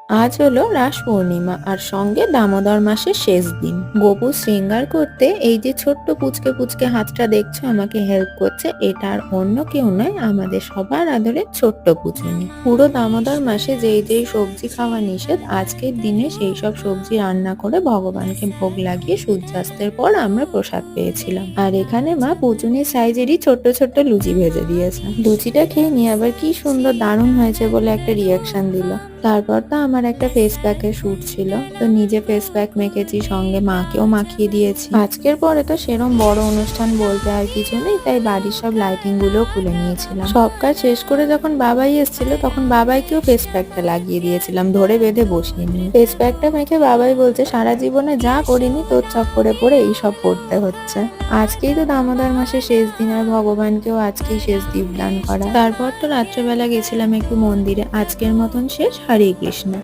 আজ হলো রাস পূর্ণিমা আর সঙ্গে দামোদর মাসের শেষ দিন। গোপু শৃঙ্গার করতে এই যে ছোট্ট পুচকে পুচকে হাতটা দেখছো আমাকে হেল্প করছে, এটা আর অন্য কেউ নয়, আমাদের সবার আদরের ছোট্ট পুচুনি। পুরো দামোদর মাসে যেই যেই সবজি খাওয়া নিষেধ, আজকের দিনে সেই সব সবজি রান্না করে ভগবানকে ভোগ লাগিয়ে সূর্যাস্তের পর আমরা প্রসাদ পেয়েছিলাম। আর এখানে মা পুচুনির সাইজেরই ছোট্ট ছোট্ট লুচি ভেজে দিয়েছে। লুচিটা খেয়ে নিয়ে আবার কি সুন্দর দারুণ হয়েছে বলে একটা রিয়াকশন দিল। তারপর তো আমার একটা ফেস প্যাকের শুট ছিল, তো নিজে ফেস প্যাক মেখেছি, সঙ্গে মাকেও মাখিয়ে দিয়েছি। আজকের পরে তো সেরম বড় অনুষ্ঠান বলতে আর কিছু নেই, তাই বাড়ির সব লাইটিং গুলো খুলে নিয়েছিলাম। সব কাজ শেষ করে যখন বাবাই এসেছিল তখন বাবাইকেও ফেস প্যাকটা লাগিয়ে দিয়েছিলাম, ধরে বেঁধে বসিয়ে নিয়ে। ফেস প্যাকটা মেখে বাবাই বলছে সারা জীবনে যা করিনি তোর চক্করে পড়ে এইসব করতে হচ্ছে। আজকেই তো দামোদর মাসের শেষ দিন, আর ভগবানকেও আজকেই শেষ দীপদান করা। তারপর তো রাত্রেবেলা গেছিলাম একটু মন্দিরে। আজকের মতন শেষ। হরে কৃষ্ণ।